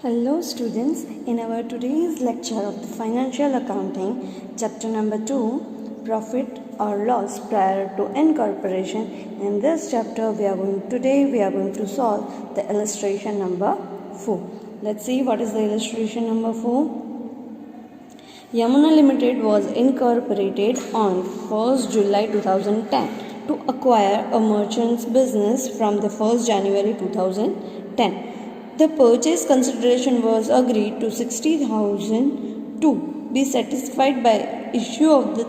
Hello students, in our today's lecture of the financial accounting, chapter number 2, profit or loss prior to incorporation. In this chapter we are going to solve the illustration number 4. Let's see what is the illustration number 4. Yamuna Limited was incorporated on 1st July 2010 to acquire a merchant's business from the 1st January 2010. The purchase consideration was agreed to 60,000 to be satisfied by issue of the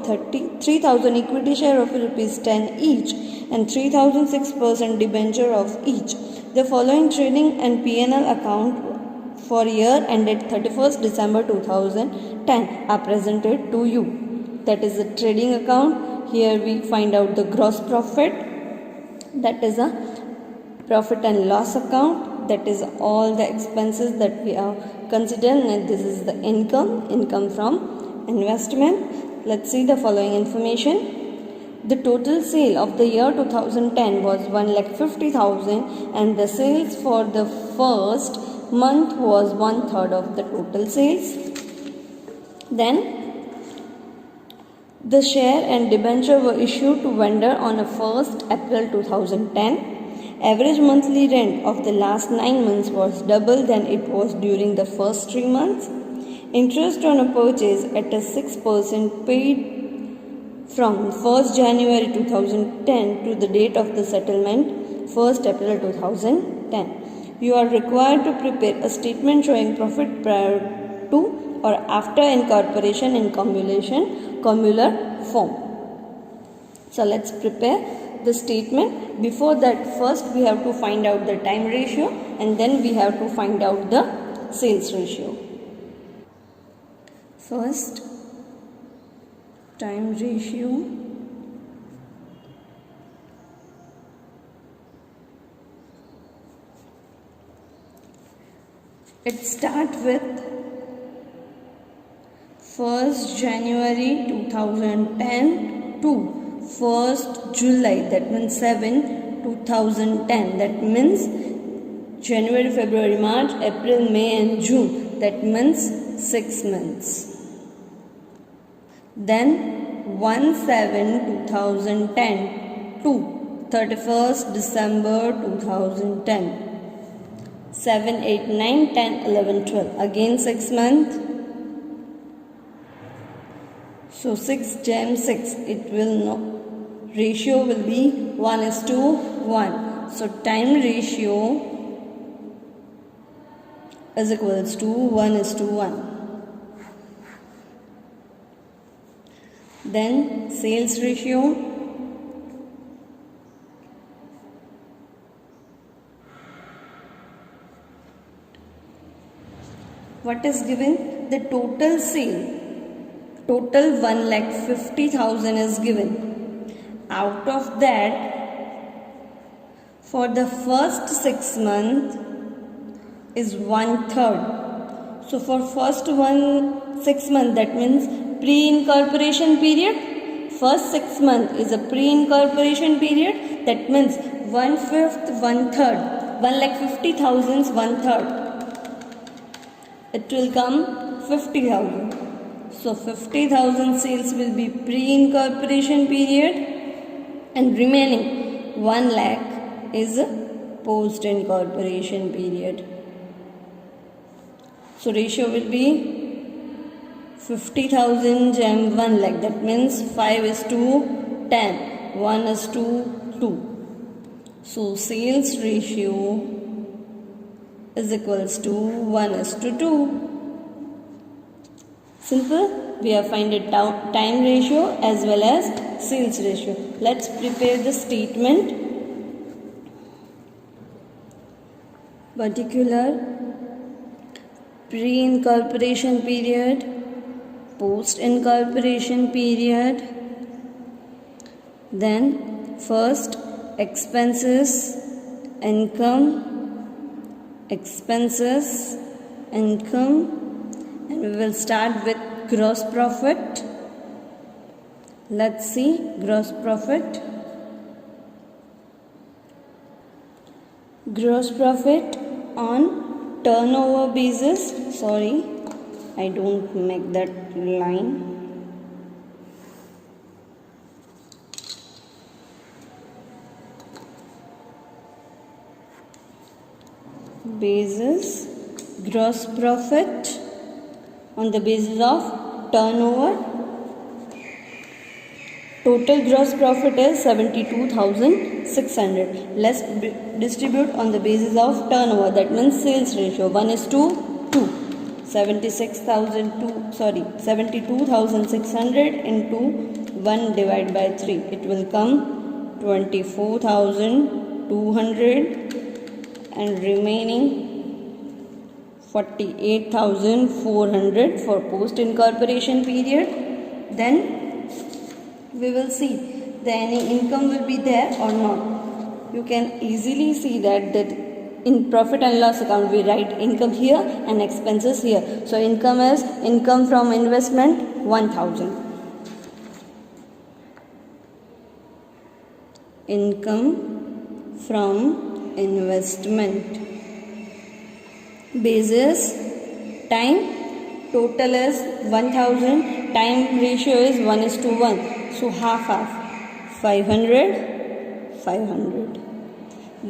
3,000 equity share of rupees 10 each and 3,006% debenture of each. The following trading and P&L account for year ended 31st December 2010 are presented to you. That is the trading account. Here we find out the gross profit. That is a profit and loss account. That is all the expenses that we are considering, and this is the income from investment. Let's see the following information. The total sale of the year 2010 was 1,50,000 and the sales for the first month was 1/3 of the total sales. Then the share and debenture were issued to vendor on 1st April 2010. Average monthly rent of the last 9 months was double than it was during the first 3 months. Interest on a purchase at a 6% paid from 1st January 2010 to the date of the settlement, 1st April 2010. You are required to prepare a statement showing profit prior to or after incorporation in cumular form. So let's prepare the statement. Before that, first we have to find out the time ratio and then we have to find out the sales ratio. First, time ratio. It starts with 1st January 2010 to 1st July, that means 7, 2010. That means January, February, March, April, May and June. That means 6 months. Then 1/7/2010 to 31st December 2010. 7, 8, 9, 10, 11, 12. Again 6 months. So 6 times 6, it will know. Ratio will be 1:1. So time ratio is equals to 1:1. Then sales ratio. What is given? The total sale. Total 1,50,000 is given. Out of that, for the first 6 months is 1/3. So for first 6 months, that means pre-incorporation period. First 6 months is a pre-incorporation period. That means 1/5, 1/3. 1,50,000 1/3. It will come 50,000. So 50,000 sales will be pre-incorporation period and remaining 1 lakh is post-incorporation period. So ratio will be 50,000 gem 1 lakh. That means 5:10. 1:2. So sales ratio is equals to 1:2. Simple. We have find it time ratio as well as sales ratio. Let's prepare the statement. Particular, pre-incorporation period, post-incorporation period. Then first expenses, income, expenses, income, and we will start with gross profit. Let's see gross profit. Gross profit on turnover basis, sorry, I don't make that line. Basis gross profit on the basis of turnover. Total gross profit is 72,600. Let's distribute on the basis of turnover. That means sales ratio 1:2. 72,600 into 1 divided by 3. It will come 24,200 and remaining 48,400 for post incorporation period. Then we will see that any income will be there or not. You can easily see that in profit and loss account we write income here and expenses here. So income is income from investment 1,000. Income from investment. Basis time, total is 1,000, time ratio is 1:1, so half 500.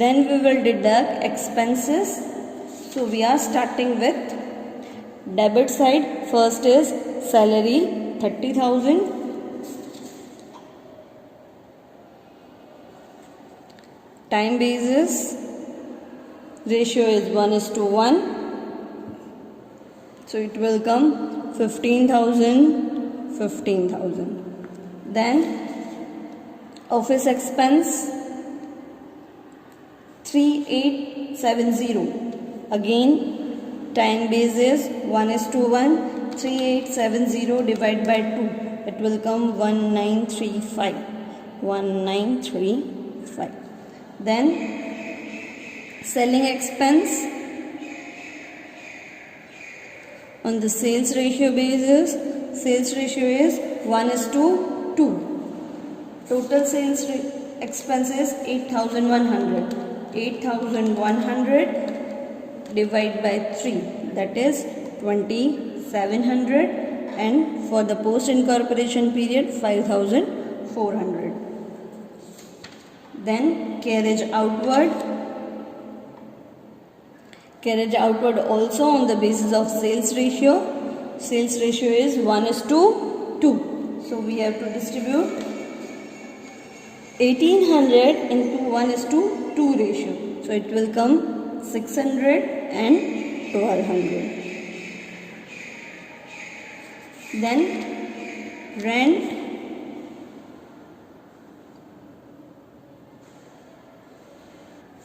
Then we will deduct expenses. So we are starting with debit side. First is salary 30,000. Time basis ratio is 1:1, so it will come 15,000. Then office expense 3870. Again time basis 1:1, 3870 divided by 2. It will come 1935. Then selling expense on the sales ratio basis. Sales ratio is 1:2. Total sales expenses 8,100. 8,100 divided by 3, that is 2,700, and for the post incorporation period 5,400. Then carriage outward. Carriage outward also on the basis of sales ratio. Sales ratio is 1:2. So we have to distribute 1,800 into 1:2 ratio. So it will come 600 and 1,200. Then rent.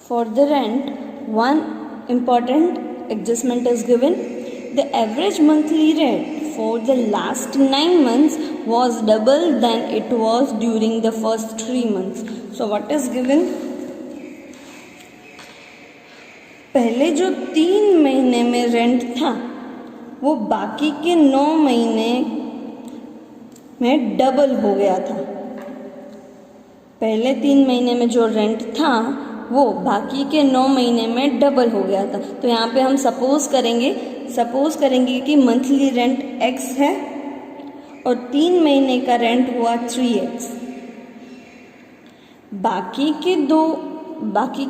For the rent, one important adjustment is given. The average monthly rent for the last 9 months was double than it was during the first 3 months. So what is given? पहले जो 3 महीने में rent था वो बाकी के 9 महीने में डबल हो गया था. पहले 3 महीने में जो रेंट था वो बाकी के 9 महीने में डबल हो गया था. तो यहाँ पे हम सपोज करेंगे कि मंथली रेंट x है और 3 महीने का रेंट हुआ 3x. बाकी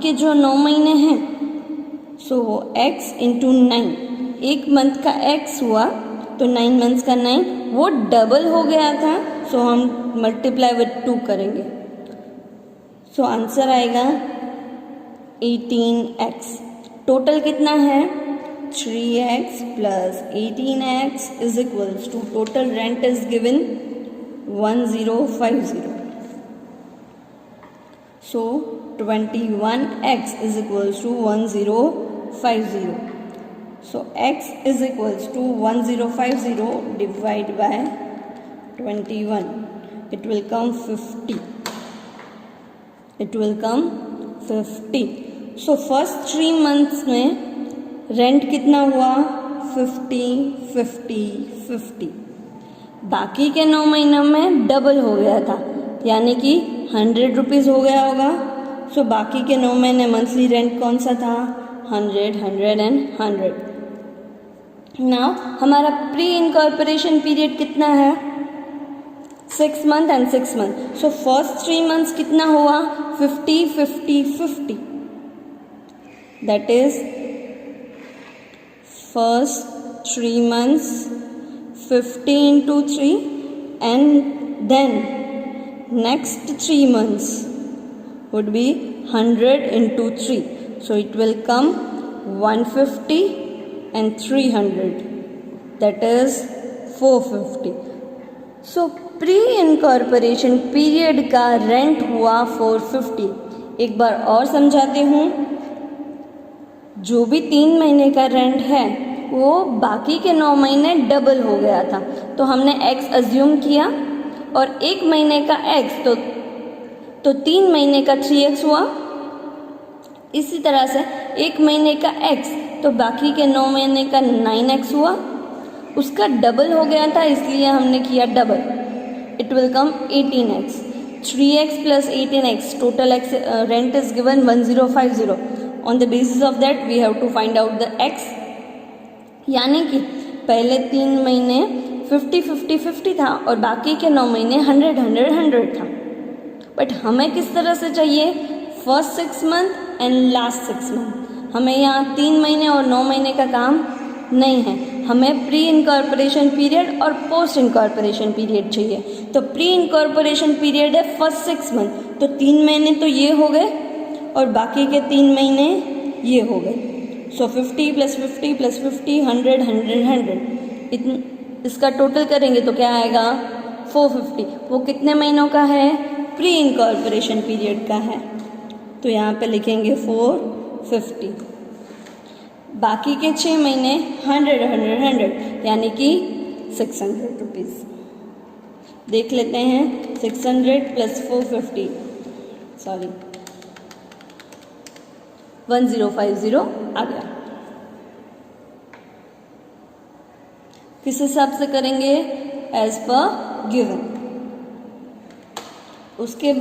के जो 9 महीने हैं सो वो x इंटू 9. 1 मंथ का x हुआ तो 9 मंथ्स का 9 वो डबल हो गया था. सो हम मल्टीप्लाई विथ 2 करेंगे. सो आंसर आएगा 18x. टोटल कितना है? 3x plus 18x is equals to total rent is given 1050. So 21x is equals to 1050. So x is equals to 1050 divided by 21. It will come 50. So first 3 months में rent कितना हुआ? 50. बाकी के 9 महीनों में double हो गया था, यानी कि 100 रुपीज़ हो गया होगा. सो बाकी के 9 महीने मंथली रेंट कौन सा था? 100, 100 and 100. नाउ हमारा प्री इनकॉर्पोरेशन पीरियड कितना है? 6 month and 6 month. So first 3 months कितना हुआ? 50, 50, 50. That is first 3 months 50 into 3, and then next 3 months would be 100 into 3. So it will come 150 and 300. That is 450. So pre incorporation period का rent हुआ 450. एक बार और समझाती हूँ. जो भी 3 महीने का रेंट है वो बाकी के 9 महीने डबल हो गया था, तो हमने x अज्यूम किया, और 1 महीने का x तो 3 महीने का 3x हुआ. इसी तरह से 1 महीने का x तो बाकी के 9 महीने का 9x हुआ. उसका डबल हो गया था इसलिए हमने किया double. It will come 18x. 3x plus 18x, total x rent is given 1050. On the basis of that we have to find out the x. यानी कि पहले 3 महीने 50, 50, 50 था और बाकी के 9 महीने 100, 100, 100 था. बट हमें किस तरह से चाहिए? First 6 month and last 6 month. हमें यहाँ 3 महीने और 9 महीने का काम नहीं है. हमें प्री इनकॉर्पोरेशन पीरियड और पोस्ट इनकॉर्पोरेशन पीरियड चाहिए. तो प्री इनकॉर्पोरेशन पीरियड है फर्स्ट 6 month, तो 3 महीने तो ये हो गए और बाकी के 3 महीने ये हो गए. सो 50 + 50 + 50, 100, 100, 100. इसका टोटल करेंगे तो क्या आएगा? 450. वो कितने महीनों का है? प्री इनकॉर्पोरेशन पीरियड का है. तो यहाँ पे लिखेंगे 450. बाकी के 6 महीने 100, 100, 100, यानी कि 600 रुपीज़. देख लेते हैं. 600 + 450, सॉरी 1050 आ गया. किस हिसाब से करेंगे? As per given. उसके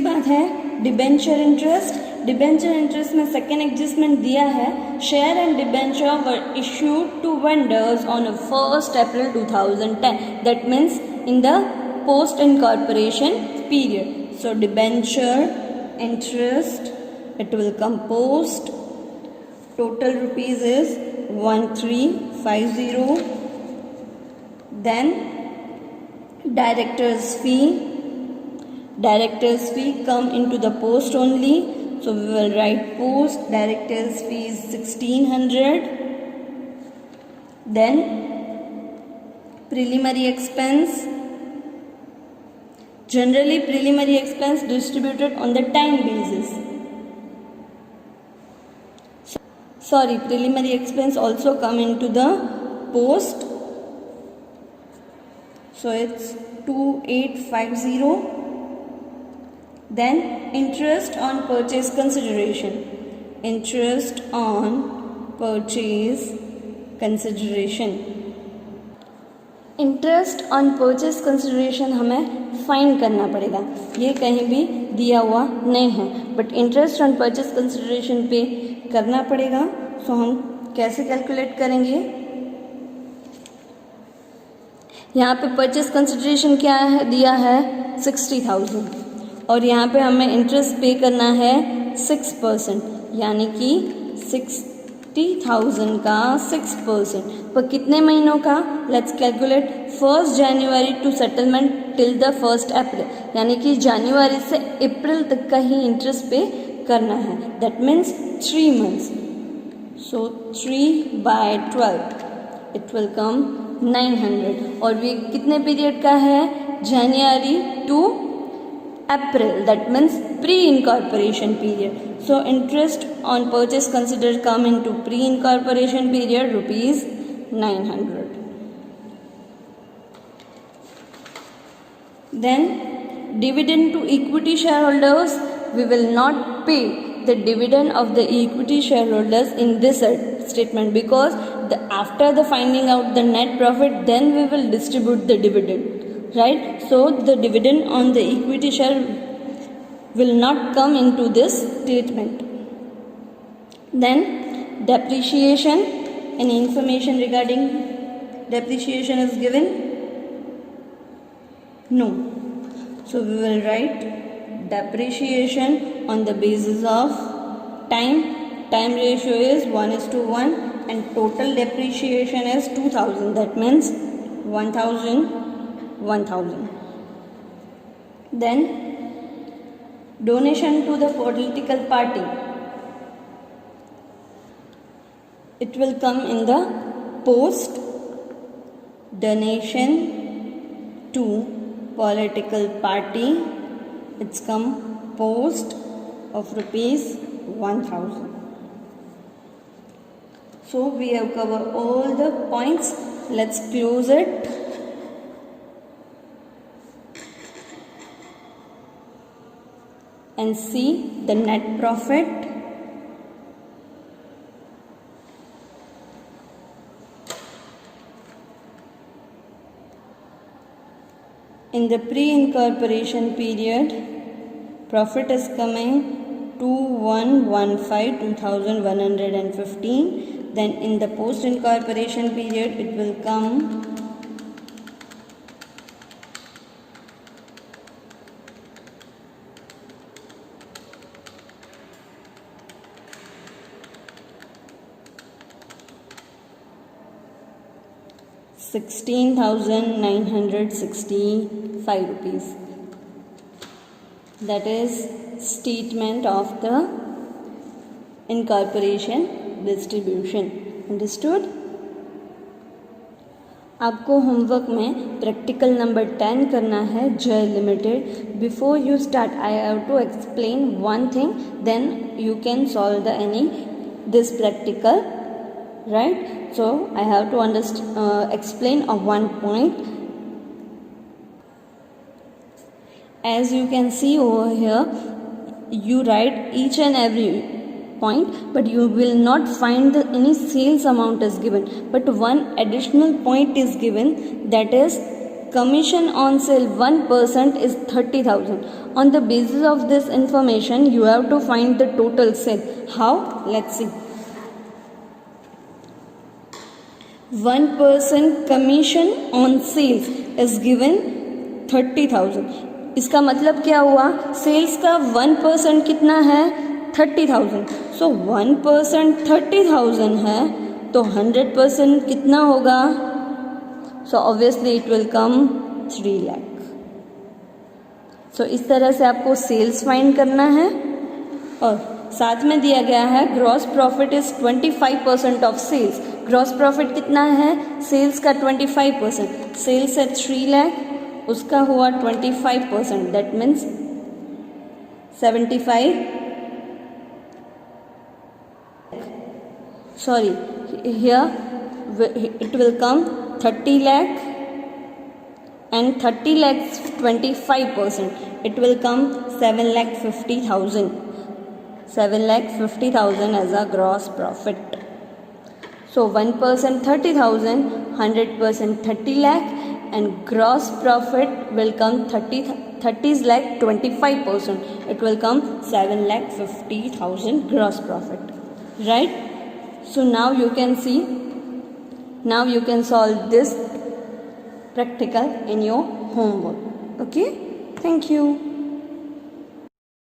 बाद है डिबेंचर इंटरेस्ट. डिबेंचर इंटरेस्ट में सेकेंड एडजस्टमेंट दिया है. Share and debenture were issued to vendors on 1st April 2010. That means in the post incorporation period. So debenture interest, it will come post. Total rupees is 1350. Then director's fee come into the post only, so we will write post. Director's fee is 1600. Then preliminary expense. Generally preliminary expense distributed on the time basis. Preliminary expense also come into the post. So it's 2850. Then interest on purchase consideration. Interest on purchase consideration. Interest on purchase consideration हमें find करना पड़ेगा. ये कहीं भी दिया हुआ नहीं है, but interest on purchase consideration पे करना पड़ेगा. सो हम कैसे कैलकुलेट करेंगे? यहाँ पे परचेज कंसिडरेशन क्या है दिया है? 60,000, और यहाँ पे हमें इंटरेस्ट पे करना है 6%, यानी कि 60,000 का 6%. पर कितने महीनों का? Let's calculate. 1st January to settlement till the 1st April, यानी कि जनवरी से अप्रैल तक का ही इंटरेस्ट पे करना है. That means 3 months. So 3/12, it will come 900. और ये कितने पीरियड का है? January to April. That means pre incorporation period. So interest on purchase considered come into pre-incorporation period rupees 900. Then dividend to equity shareholders, we will not pay the dividend of the equity shareholders in this statement, because after the finding out the net profit, then we will distribute the dividend, right? So the dividend on the equity share will not come into this statement. Then depreciation, any information regarding depreciation is given? No. So we will write depreciation on the basis of time. Time ratio is 1:1 and total depreciation is 2000. That means 1000. Then donation to the political party. It will come in the post. Donation to political party, it's come post of ₹1000. So we have covered all the points. Let's close it. And see the net profit. In the pre-incorporation period, profit is coming 2115,2,115. Then in the post-incorporation period, it will come 16,965 rupees. That is statement of the incorporation distribution. Understood? आपको homework में practical number 10 करना है Jai limited. Before you start I have to explain one thing, then you can solve the any this practical, right? So I have to explain of one point. As you can see over here, you write each and every point, but you will not find any sales amount is given. But one additional point is given, that is commission on sale 1% is 30,000. On the basis of this information, you have to find the total sale. How? Let's see. 1% commission on sales is given 30,000. इसका मतलब क्या हुआ? Sales का 1% कितना है? 30,000. सो 1% 30,000 है, तो 100% कितना होगा? So obviously it will come 3 lakh. So इस तरह से आपको सेल्स फाइंड करना है. और साथ में दिया गया है gross profit is 25% of sales. Gross profit कितना है? सेल्स का 25%. सेल्स है 3 लाख, उसका हुआ 25%. That means 75. Sorry, here it will come 30 lakh and 30 lakhs 25%. It will come 7,50,000. 7,50,000 as a gross profit. So 1% 30,000, 100% 30 lakh, and gross profit will come 30 lakh 25%. It will come 7,50,000 gross profit. Right? So now you can see, now you can solve this practical in your homework. Okay? Thank you.